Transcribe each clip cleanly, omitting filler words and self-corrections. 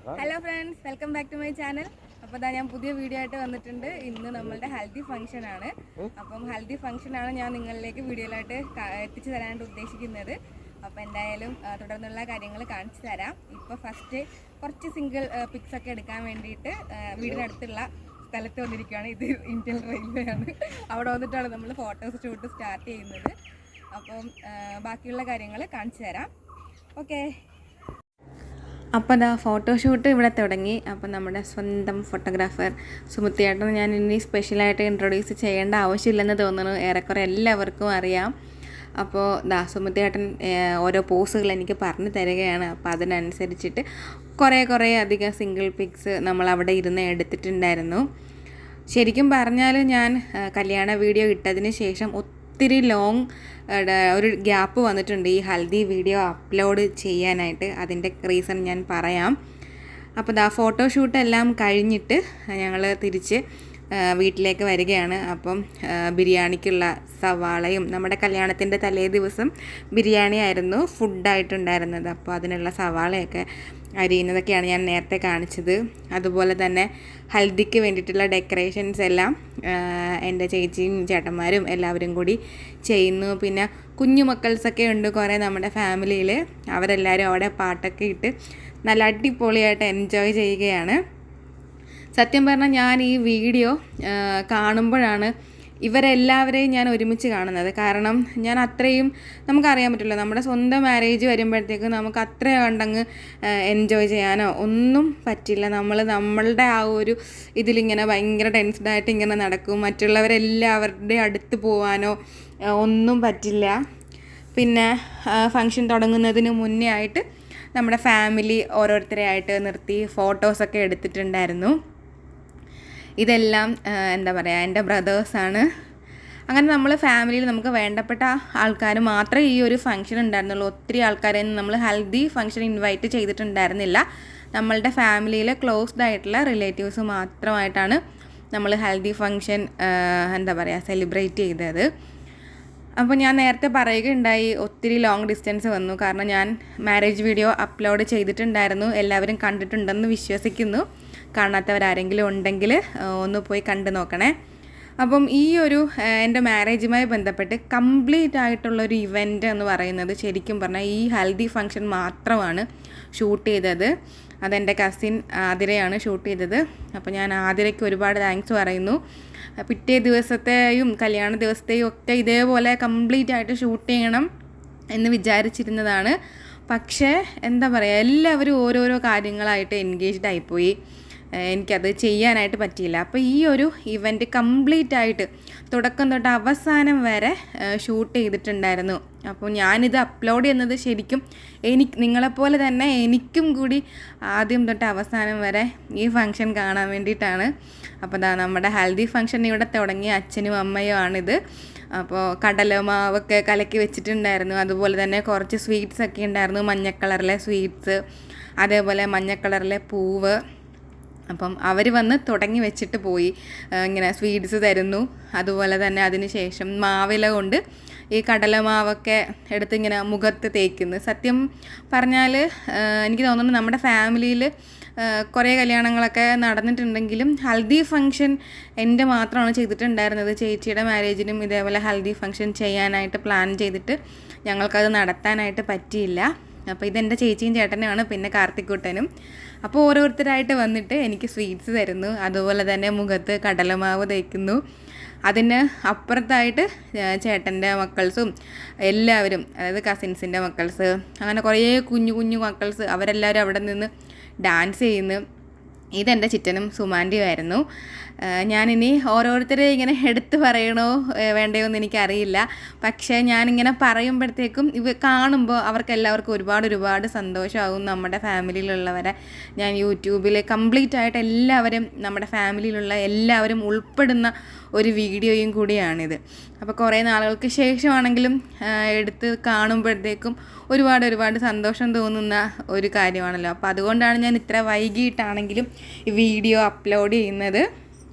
Hello friends, welcome back to my channel. അപ്പോൾ ഞാൻ പുതിയ വീഡിയോ ആയിട്ട് വന്നിട്ടുണ്ട്. ഇന്ന് നമ്മളുടെ ഹൽദി ഫംഗ്ഷൻ ആണ്. അപ്പം ഹൽദി ഫംഗ്ഷനാണ് ഞാൻ നിങ്ങളിലേക്ക് വീഡിയോയിലായിട്ട് എത്തിച്ചു തരാനായിട്ട് ഉദ്ദേശിക്കുന്നത്. അപ്പോൾ എന്തായാലും തുടർന്നുള്ള കാര്യങ്ങൾ കാണിച്ചു തരാം. ഇപ്പോൾ ഫസ്റ്റ് കുറച്ച് സിംഗിൾ പിക്സ് ഒക്കെ എടുക്കാൻ വേണ്ടിയിട്ട് വീടിനടുത്തുള്ള സ്ഥലത്ത് വന്നിരിക്കുകയാണ്. ഇത് ഇന്ത്യൻ റെയിൽവേ ആണ്. അവിടെ വന്നിട്ടാണ് നമ്മൾ ഫോട്ടോസ് ഷൂട്ട് സ്റ്റാർട്ട് ചെയ്യുന്നത്. അപ്പം ബാക്കിയുള്ള കാര്യങ്ങൾ കാണിച്ചു തരാം. ഓക്കെ. അപ്പോൾ ഫോട്ടോഷൂട്ട് ഇവിടെ തുടങ്ങി. അപ്പോൾ നമ്മുടെ സ്വന്തം ഫോട്ടോഗ്രാഫർ സുമുത്തിയേട്ടൻ ഞാൻ ഇനി സ്പെഷ്യലായിട്ട് ഇൻട്രൊഡ്യൂസ് ചെയ്യേണ്ട ആവശ്യമില്ലെന്ന് തോന്നുന്നു. ഏറെക്കുറെ എല്ലാവർക്കും അറിയാം. അപ്പോൾ സുമുത്തിയേട്ടൻ ഓരോ പോസുകൾ എനിക്ക് പറഞ്ഞു തരികയാണ്. അപ്പോൾ അതിനനുസരിച്ചിട്ട് കുറേ അധികം സിംഗിൾ പിക്സ് നമ്മളവിടെ ഇരുന്ന് എടുത്തിട്ടുണ്ടായിരുന്നു. ശരിക്കും പറഞ്ഞാൽ ഞാൻ കല്യാണ വീഡിയോ ഇട്ടതിന് ശേഷം ഒത്തിരി ലോങ് ഒരു ഗ്യാപ്പ് വന്നിട്ടുണ്ട് ഈ ഹൽദി വീഡിയോ അപ്ലോഡ് ചെയ്യാനായിട്ട്. അതിൻ്റെ റീസൺ ഞാൻ പറയാം. അപ്പോൾ ഫോട്ടോഷൂട്ടെല്ലാം കഴിഞ്ഞിട്ട് ഞങ്ങൾ തിരിച്ച് വീട്ടിലേക്ക് വരികയാണ്. അപ്പം ബിരിയാണിക്കുള്ള സവാളയും നമ്മുടെ കല്യാണത്തിൻ്റെ തലേ ദിവസം ബിരിയാണി ആയിരുന്നു ഫുഡായിട്ടുണ്ടായിരുന്നത്. അപ്പോൾ അതിനുള്ള സവാളയൊക്കെ അരിയുന്നതൊക്കെയാണ് ഞാൻ നേരത്തെ കാണിച്ചത്. അതുപോലെ തന്നെ ഹൽദിക്ക് വേണ്ടിയിട്ടുള്ള ഡെക്കറേഷൻസ് എല്ലാം എൻ്റെ ചേച്ചിയും ചേട്ടന്മാരും എല്ലാവരും കൂടി ചെയ്യുന്നു. പിന്നെ കുഞ്ഞു മക്കൾസൊക്കെ ഉണ്ട് കുറേ നമ്മുടെ ഫാമിലിയിൽ. അവരെല്ലാവരും അവിടെ പാട്ടൊക്കെ ഇട്ട് നല്ല അടിപൊളിയായിട്ട് എൻജോയ് ചെയ്യുകയാണ്. സത്യം പറഞ്ഞാൽ ഞാൻ ഈ വീഡിയോ കാണുമ്പോഴാണ് ഇവരെല്ലാവരെയും ഞാൻ ഒരുമിച്ച് കാണുന്നത്. കാരണം ഞാൻ അത്രയും നമുക്കറിയാൻ പറ്റില്ല, നമ്മുടെ സ്വന്തം മാരേജ് വരുമ്പോഴത്തേക്ക് നമുക്ക് അത്രയും കണ്ടങ്ങ് എൻജോയ് ചെയ്യാനോ ഒന്നും പറ്റില്ല. നമ്മളുടെ ആ ഒരു ഇതിലിങ്ങനെ ഭയങ്കര ടെൻസ്ഡായിട്ട് ഇങ്ങനെ നടക്കും. മറ്റുള്ളവരെല്ലാവരുടെ അടുത്ത് പോകാനോ ഒന്നും പറ്റില്ല. പിന്നെ ഫംഗ്ഷൻ തുടങ്ങുന്നതിന് മുന്നേ ആയിട്ട് നമ്മുടെ ഫാമിലി ഓരോരുത്തരെയായിട്ട് നിർത്തി ഫോട്ടോസൊക്കെ എടുത്തിട്ടുണ്ടായിരുന്നു. ഇതെല്ലാം എന്താ പറയുക, എൻ്റെ ബ്രദേഴ്സാണ്. അങ്ങനെ നമ്മൾ ഫാമിലിയിൽ നമുക്ക് വേണ്ടപ്പെട്ട ആൾക്കാർ മാത്രമേ ഈ ഒരു ഫംഗ്ഷൻ ഉണ്ടായിരുന്നുള്ളൂ. ഒത്തിരി ആൾക്കാരെയൊന്നും നമ്മൾ ഹൽദി ഫംഗ്ഷൻ ഇൻവൈറ്റ് ചെയ്തിട്ടുണ്ടായിരുന്നില്ല. നമ്മളുടെ ഫാമിലിയിലെ ക്ലോസ്ഡ് ആയിട്ടുള്ള റിലേറ്റീവ്സ് മാത്രമായിട്ടാണ് നമ്മൾ ഹൽദി ഫംഗ്ഷൻ എന്താ പറയുക സെലിബ്രേറ്റ് ചെയ്തത്. അപ്പോൾ ഞാൻ നേരത്തെ പറയുകയുണ്ടായി ഒത്തിരി ലോങ് ഡിസ്റ്റൻസ് വന്നു. കാരണം ഞാൻ മാരേജ് വീഡിയോ അപ്ലോഡ് ചെയ്തിട്ടുണ്ടായിരുന്നു. എല്ലാവരും കണ്ടിട്ടുണ്ടെന്ന് വിശ്വസിക്കുന്നു. കാണാത്തവരാരെങ്കിലും ഉണ്ടെങ്കിൽ ഒന്ന് പോയി കണ്ടു നോക്കണേ. അപ്പം ഈ ഒരു എൻ്റെ മാരേജുമായി ബന്ധപ്പെട്ട് കംപ്ലീറ്റ് ആയിട്ടുള്ളൊരു ഇവൻ്റ് എന്ന് പറയുന്നത് ശരിക്കും പറഞ്ഞാൽ ഈ ഹൽദി ഫംഗ്ഷൻ മാത്രമാണ് ഷൂട്ട് ചെയ്തത്. അതെൻ്റെ കസിൻ ആതിരയാണ് ഷൂട്ട് ചെയ്തത്. അപ്പോൾ ഞാൻ ആതിരയ്ക്ക് ഒരുപാട് താങ്ക്സ് പറയുന്നു. പിറ്റേ ദിവസത്തെയും കല്യാണ ദിവസത്തെയും ഒക്കെ ഇതേപോലെ കംപ്ലീറ്റ് ആയിട്ട് ഷൂട്ട് ചെയ്യണം എന്ന് വിചാരിച്ചിരുന്നതാണ്. പക്ഷേ എന്താ പറയുക, എല്ലാവരും ഓരോരോ കാര്യങ്ങളായിട്ട് എൻഗേജ്ഡ് ആയിപ്പോയി. എനിക്കത് ചെയ്യാനായിട്ട് പറ്റിയില്ല. അപ്പോൾ ഈ ഒരു ഇവൻ്റ് കംപ്ലീറ്റ് ആയിട്ട് തുടക്കം തൊട്ട് അവസാനം വരെ ഷൂട്ട് ചെയ്തിട്ടുണ്ടായിരുന്നു. അപ്പോൾ ഞാനിത് അപ്ലോഡ് ചെയ്യുന്നത് ശരിക്കും നിങ്ങളെപ്പോലെ തന്നെ എനിക്കും കൂടി ആദ്യം തൊട്ട് അവസാനം വരെ ഈ ഫംഗ്ഷൻ കാണാൻ വേണ്ടിയിട്ടാണ്. അപ്പോൾ നമ്മുടെ ഹൽദി ഫംഗ്ഷൻ ഇവിടെ തുടങ്ങിയ അച്ഛനും അമ്മയും ആണിത്. അപ്പോൾ കടലമാവൊക്കെ കലക്കി വെച്ചിട്ടുണ്ടായിരുന്നു. അതുപോലെ തന്നെ കുറച്ച് സ്വീറ്റ്സ് ഒക്കെ ഉണ്ടായിരുന്നു. മഞ്ഞ കളറിലെ സ്വീറ്റ്സ്, അതേപോലെ മഞ്ഞ കളറിലെ പൂവ്. അപ്പം അവർ വന്ന് തുടങ്ങി വെച്ചിട്ട് പോയി. ഇങ്ങനെ സ്വീറ്റ്സ് തരുന്നു. അതുപോലെ തന്നെ അതിന് ശേഷം മാവില കൊണ്ട് ഈ കടലമാവൊക്കെ എടുത്ത് ഇങ്ങനെ മുഖത്ത് തേക്കുന്നു. സത്യം പറഞ്ഞാൽ എനിക്ക് തോന്നുന്നു നമ്മുടെ ഫാമിലിയിൽ കുറേ കല്യാണങ്ങളൊക്കെ നടന്നിട്ടുണ്ടെങ്കിലും ഹൽദി ഫംഗ്ഷൻ എൻ്റെ മാത്രമാണ് ചെയ്തിട്ടുണ്ടായിരുന്നത്. ചേച്ചിയുടെ മാരേജിനും ഇതേപോലെ ഹൽദി ഫംഗ്ഷൻ ചെയ്യാനായിട്ട് പ്ലാൻ ചെയ്തിട്ട് ഞങ്ങൾക്കത് നടത്താനായിട്ട് പറ്റിയില്ല. അപ്പോൾ ഇതെൻ്റെ ചേച്ചിയും ചേട്ടനുമാണ്, പിന്നെ കാർത്തിക്കൂട്ടനും. അപ്പോൾ ഓരോരുത്തരായിട്ട് വന്നിട്ട് എനിക്ക് സ്വീറ്റ്സ് തരുന്നു. അതുപോലെ തന്നെ മുഖത്ത് കടലമാവ് തേക്കുന്നു. അതിന് അപ്പുറത്തായിട്ട് ചേട്ടൻ്റെ മക്കൾസും എല്ലാവരും, അതായത് കസിൻസിൻ്റെ മക്കൾസ്, അങ്ങനെ കുറേ കുഞ്ഞു മക്കൾസ്, അവരെല്ലാവരും അവിടെ നിന്ന് ഡാൻസ് ചെയ്യുന്നു. ഇതെൻ്റെ ചിറ്റനും സുമാൻ്റെയുമായിരുന്നു. ഞാനിനി ഓരോരുത്തരെ ഇങ്ങനെ എടുത്ത് പറയണോ വേണ്ടയോ എന്ന് എനിക്കറിയില്ല. പക്ഷേ ഞാനിങ്ങനെ പറയുമ്പോഴത്തേക്കും കാണുമ്പോൾ അവർക്കെല്ലാവർക്കും ഒരുപാട് സന്തോഷമാകും. നമ്മുടെ ഫാമിലിയിലുള്ളവരെ ഞാൻ യൂട്യൂബിൽ കംപ്ലീറ്റ് ആയിട്ട് എല്ലാവരും നമ്മുടെ ഫാമിലിയിലുള്ള എല്ലാവരും ഉൾപ്പെടുന്ന ഒരു വീഡിയോയും കൂടിയാണിത്. അപ്പോൾ കുറേ നാളുകൾക്ക് ശേഷമാണെങ്കിലും എടുത്ത് കാണുമ്പോഴത്തേക്കും ഒരുപാട് സന്തോഷം തോന്നുന്ന ഒരു കാര്യമാണല്ലോ. അപ്പോൾ അതുകൊണ്ടാണ് ഞാൻ ഇത്ര വൈകിട്ടാണെങ്കിലും ഈ വീഡിയോ അപ്ലോഡ് ചെയ്യുന്നത്.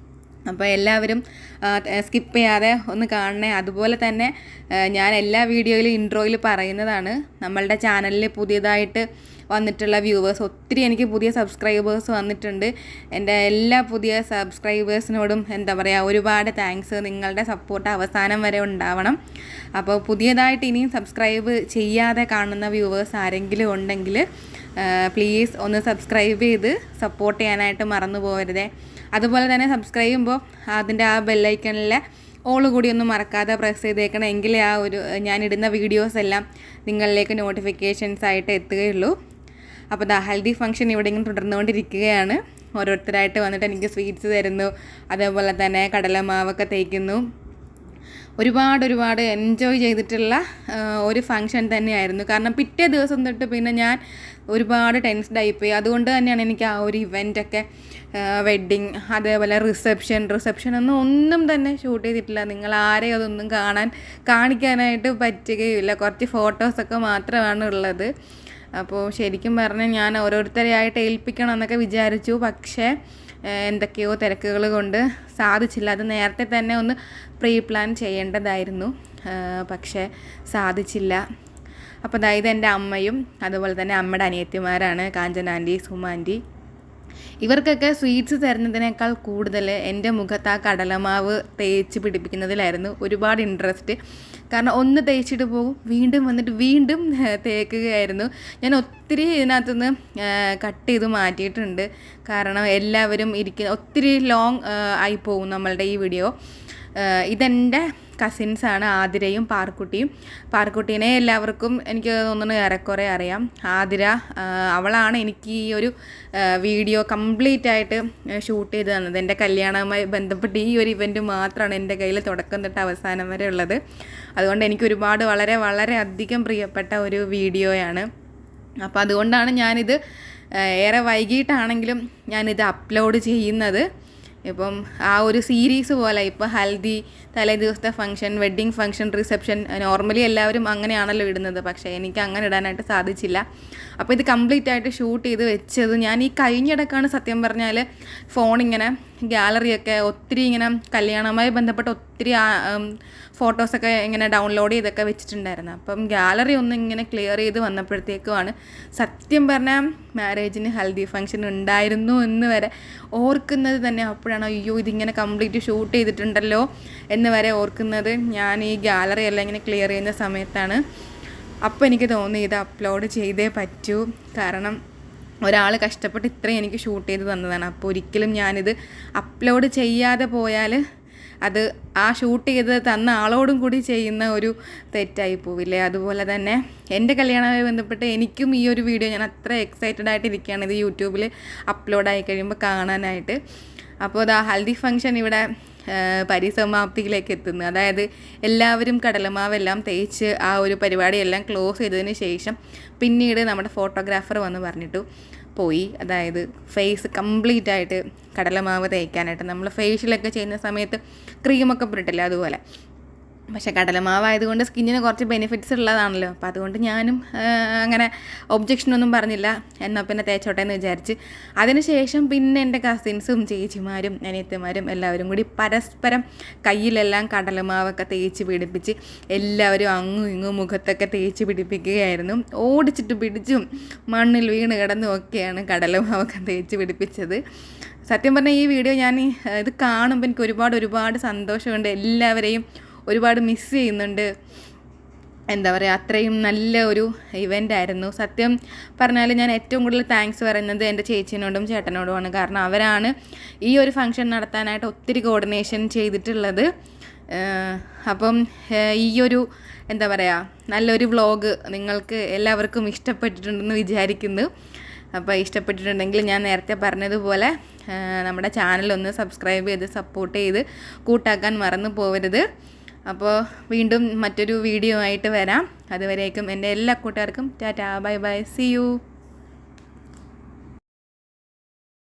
അപ്പോൾ എല്ലാവരും സ്കിപ്പ് ചെയ്യാതെ ഒന്ന് കാണണേ. അതുപോലെ തന്നെ ഞാൻ എല്ലാ വീഡിയോയിലും ഇൻട്രോയിൽ പറയുന്നതാണ്, നമ്മളുടെ ചാനലിൽ പുതിയതായിട്ട് വന്നിട്ടുള്ള വ്യൂവേഴ്സ്, ഒത്തിരി എനിക്ക് പുതിയ സബ്സ്ക്രൈബേഴ്സ് വന്നിട്ടുണ്ട്. എൻ്റെ എല്ലാ പുതിയ സബ്സ്ക്രൈബേഴ്സിനോടും എന്താ പറയുക, ഒരുപാട് താങ്ക്സ്. നിങ്ങളുടെ സപ്പോർട്ട് അവസാനം വരെ ഉണ്ടാവണം. അപ്പോൾ പുതിയതായിട്ട് ഇനിയും സബ്സ്ക്രൈബ് ചെയ്യാതെ കാണുന്ന വ്യൂവേഴ്സ് ആരെങ്കിലും ഉണ്ടെങ്കിൽ പ്ലീസ് ഒന്ന് സബ്സ്ക്രൈബ് ചെയ്ത് സപ്പോർട്ട് ചെയ്യാനായിട്ട് മറന്നു പോകരുതേ. അതുപോലെ തന്നെ സബ്സ്ക്രൈബ് ചെയ്യുമ്പോൾ അതിൻ്റെ ആ ബെല്ലൈക്കണിലെ ഓൾ കൂടി ഒന്നും മറക്കാതെ പ്രസ് ചെയ്തേക്കണം. എങ്കിലേ ആ ഒരു ഞാനിടുന്ന വീഡിയോസ് എല്ലാം നിങ്ങളിലേക്ക് നോട്ടിഫിക്കേഷൻസ് ആയിട്ട് എത്തുകയുള്ളൂ. അപ്പോൾ ഹൽദി ഫംഗ്ഷൻ ഇവിടെ ഇങ്ങനെ തുടർന്നുകൊണ്ടിരിക്കുകയാണ്. ഓരോരുത്തരായിട്ട് വന്നിട്ട് എനിക്ക് സ്വീറ്റ്സ് തരുന്നു, അതേപോലെ തന്നെ കടലമാവൊക്കെ തേക്കുന്നു. ഒരുപാട് എൻജോയ് ചെയ്തിട്ടുള്ള ഒരു ഫംഗ്ഷൻ തന്നെയായിരുന്നു. കാരണം പിറ്റേ ദിവസം തൊട്ട് പിന്നെ ഞാൻ ഒരുപാട് ടെൻസ്ഡായിപ്പോയി. അതുകൊണ്ട് തന്നെയാണ് എനിക്ക് ആ ഒരു ഇവൻ്റൊക്കെ, വെഡ്ഡിങ്, അതേപോലെ റിസപ്ഷനൊന്നും തന്നെ ഷൂട്ട് ചെയ്തിട്ടില്ല. നിങ്ങൾ ആരെയും അതൊന്നും കാണിക്കാനായിട്ട് പറ്റുകയില്ല. കുറച്ച് ഫോട്ടോസൊക്കെ മാത്രമാണ് ഉള്ളത്. അപ്പോൾ ശരിക്കും പറഞ്ഞാൽ ഞാൻ ഓരോരുത്തരെയായിട്ട് ഏൽപ്പിക്കണം എന്നൊക്കെ വിചാരിച്ചു. പക്ഷേ എന്തൊക്കെയോ തിരക്കുകൾ കൊണ്ട് സാധിച്ചില്ല. അത് നേരത്തെ തന്നെ ഒന്ന് പ്രീ പ്ലാൻ ചെയ്യേണ്ടതായിരുന്നു, പക്ഷേ സാധിച്ചില്ല. അപ്പോൾ അതായത് എൻ്റെ അമ്മയും അതുപോലെ തന്നെ അമ്മയുടെ അനിയത്തിമാരാണ്, കാഞ്ചന ആൻറ്റി, സുമ ആൻറ്റി. ഇവർക്കൊക്കെ സ്വീറ്റ്സ് തരുന്നതിനേക്കാൾ കൂടുതൽ എൻ്റെ മുഖത്ത് ആ കടലമാവ് തേച്ച് പിടിപ്പിക്കുന്നതിലായിരുന്നു ഒരുപാട് ഇൻട്രസ്റ്റ്. കാരണം ഒന്ന് തേച്ചിട്ട് പോകും, വീണ്ടും വന്നിട്ട് വീണ്ടും തേക്കുകയായിരുന്നു. ഞാൻ ഒത്തിരി ഇതിനകത്തുനിന്ന് കട്ട് ചെയ്ത് മാറ്റിയിട്ടുണ്ട്. കാരണം എല്ലാവരും ഒത്തിരി ലോങ് ആയി പോകും നമ്മളുടെ ഈ വീഡിയോ. ഇതെൻ്റെ കസിൻസാണ്, ആതിരയും പാർക്കുട്ടീനെ എല്ലാവർക്കും എനിക്ക് തോന്നുന്നു ഏറെക്കുറെ അറിയാം. ആതിര അവളാണ് എനിക്ക് ഈ ഒരു വീഡിയോ കംപ്ലീറ്റ് ആയിട്ട് ഷൂട്ട് ചെയ്ത് തന്നത്. എൻ്റെ കല്യാണവുമായി ബന്ധപ്പെട്ട് ഈ ഒരു ഇവൻറ്റ് മാത്രമാണ് എൻ്റെ കയ്യിൽ തുടക്കം തൊട്ട് അവസാനം വരെ ഉള്ളത്. അതുകൊണ്ട് എനിക്ക് വളരെ അധികം പ്രിയപ്പെട്ട ഒരു വീഡിയോയാണ്. അപ്പോൾ അതുകൊണ്ടാണ് ഞാനിത് ഏറെ വൈകിട്ടാണെങ്കിലും ഞാനിത് അപ്ലോഡ് ചെയ്യുന്നത്. ഇപ്പം ആ ഒരു സീരീസ് പോലെ, ഇപ്പോൾ ഹൽദി, തലേ ദിവസത്തെ function, wedding function, reception, normally എല്ലാവരും അങ്ങനെയാണല്ലോ ഇടുന്നത്. പക്ഷേ എനിക്ക് അങ്ങനെ ഇടാനായിട്ട് സാധിച്ചില്ല. അപ്പോൾ ഇത് കംപ്ലീറ്റ് ആയിട്ട് ഷൂട്ട് ചെയ്ത് വെച്ചത് ഞാൻ ഈ കഴിഞ്ഞിടക്കാണ് സത്യം പറഞ്ഞാൽ ഫോണിങ്ങനെ ഗാലറിയൊക്കെ ഒത്തിരി ഇങ്ങനെ കല്യാണവുമായി ബന്ധപ്പെട്ട് ഒത്തിരി ഫോട്ടോസൊക്കെ ഇങ്ങനെ ഡൗൺലോഡ് ചെയ്തൊക്കെ വെച്ചിട്ടുണ്ടായിരുന്നു. അപ്പം ഗാലറി ഒന്ന് ഇങ്ങനെ ക്ലിയർ ചെയ്ത് വന്നപ്പോഴത്തേക്കുമാണ് സത്യം പറഞ്ഞാൽ മാരേജിന് ഹൽദി ഫംഗ്ഷൻ ഉണ്ടായിരുന്നു എന്ന് വരെ ഓർക്കുന്നത് തന്നെ അപ്പോഴാണ്. അയ്യോ, ഇതിങ്ങനെ കംപ്ലീറ്റ് ഷൂട്ട് ചെയ്തിട്ടുണ്ടല്ലോ എന്ന് വരെ ഓർക്കുന്നത് ഞാൻ ഈ ഗാലറി എല്ലാം ഇങ്ങനെ ക്ലിയർ ചെയ്യുന്ന സമയത്താണ്. അപ്പോൾ എനിക്ക് തോന്നി ഇത് അപ്ലോഡ് ചെയ്തേ പറ്റൂ. കാരണം ഒരാൾ കഷ്ടപ്പെട്ട് ഇത്രയും എനിക്ക് ഷൂട്ട് ചെയ്ത് തന്നതാണ്. അപ്പോൾ ഒരിക്കലും ഞാനിത് അപ്ലോഡ് ചെയ്യാതെ പോയാൽ അത് ആ ഷൂട്ട് ചെയ്ത് തന്ന ആളോടും കൂടി ചെയ്യുന്ന ഒരു തെറ്റായി പോവില്ലേ. അതുപോലെ തന്നെ എൻ്റെ കല്യാണവുമായി ബന്ധപ്പെട്ട് എനിക്കും ഈ ഒരു വീഡിയോ ഞാൻ അത്ര എക്സൈറ്റഡ് ആയിട്ടിരിക്കുകയാണ് ഇത് യൂട്യൂബിൽ അപ്ലോഡായി കഴിയുമ്പോൾ കാണാനായിട്ട്. അപ്പോൾ ഹൽദി ഫംഗ്ഷൻ ഇവിടെ പരിസമാപ്തിയിലേക്ക് എത്തുന്നു. അതായത് എല്ലാവരും കടലമാവെല്ലാം തേച്ച് ആ ഒരു പരിപാടിയെല്ലാം ക്ലോസ് ചെയ്തതിന് ശേഷം പിന്നീട് നമ്മുടെ ഫോട്ടോഗ്രാഫർ വന്ന് പറഞ്ഞിട്ടു പോയി. അതായത് ഫേസ് കംപ്ലീറ്റ് ആയിട്ട് കടലമാവ് തേക്കാനായിട്ട്. നമ്മൾ ഫേഷ്യലൊക്കെ ചെയ്യുന്ന സമയത്ത് ക്രീമൊക്കെ പുരട്ടില്ല, അതുപോലെ. പക്ഷേ കടലമാവായതുകൊണ്ട് സ്കിന്നിന് കുറച്ച് ബെനിഫിറ്റ്സ് ഉള്ളതാണല്ലോ. അപ്പോൾ അതുകൊണ്ട് ഞാനും അങ്ങനെ ഒബ്ജക്ഷനൊന്നും പറഞ്ഞില്ല. എന്നാൽ പിന്നെ തേച്ചോട്ടെ എന്ന് വിചാരിച്ച്. അതിനുശേഷം പിന്നെ എൻ്റെ കസിൻസും ചേച്ചിമാരും അനിയത്തിമാരും എല്ലാവരും കൂടി പരസ്പരം കയ്യിലെല്ലാം കടലമാവൊക്കെ തേച്ച് പിടിപ്പിച്ച് എല്ലാവരും അങ്ങും ഇങ്ങും മുഖത്തൊക്കെ തേച്ച് പിടിപ്പിക്കുകയായിരുന്നു. ഓടിച്ചിട്ട് പിടിച്ചും മണ്ണിൽ വീണ് കിടന്നും ഒക്കെയാണ് കടലമാവൊക്കെ തേച്ച് പിടിപ്പിച്ചത്. സത്യം പറഞ്ഞാൽ ഈ വീഡിയോ ഞാൻ ഇത് കാണുമ്പോൾ എനിക്ക് ഒരുപാട് സന്തോഷമുണ്ട്. എല്ലാവരെയും ഒരുപാട് മിസ് ചെയ്യുന്നുണ്ട്. എന്താ പറയുക, അത്രയും നല്ല ഒരു ഇവൻ്റായിരുന്നു. സത്യം പറഞ്ഞാൽ ഞാൻ ഏറ്റവും കൂടുതൽ താങ്ക്സ് പറയുന്നത് എൻ്റെ ചേച്ചിനോടും ചേട്ടനോടുമാണ്. കാരണം അവരാണ് ഈ ഒരു ഫംഗ്ഷൻ നടത്താനായിട്ട് ഒത്തിരി കോർഡിനേഷൻ ചെയ്തിട്ടുള്ളത്. അപ്പം ഈ ഒരു എന്താ പറയുക നല്ലൊരു വ്ളോഗ് നിങ്ങൾക്ക് എല്ലാവർക്കും ഇഷ്ടപ്പെട്ടിട്ടുണ്ടെന്ന് വിചാരിക്കുന്നു. അപ്പോൾ ഇഷ്ടപ്പെട്ടിട്ടുണ്ടെങ്കിൽ ഞാൻ നേരത്തെ പറഞ്ഞതുപോലെ നമ്മുടെ ചാനലൊന്ന് സബ്സ്ക്രൈബ് ചെയ്ത് സപ്പോർട്ട് ചെയ്ത് കൂട്ടാക്കാൻ മറന്നു പോകരുത്. അപ്പോൾ വീണ്ടും മറ്റൊരു വീഡിയോ ആയിട്ട് വരാം. അതുവരേക്കും എൻ്റെ എല്ലാ കൂട്ടുകാർക്കും tata, bye bye, see U.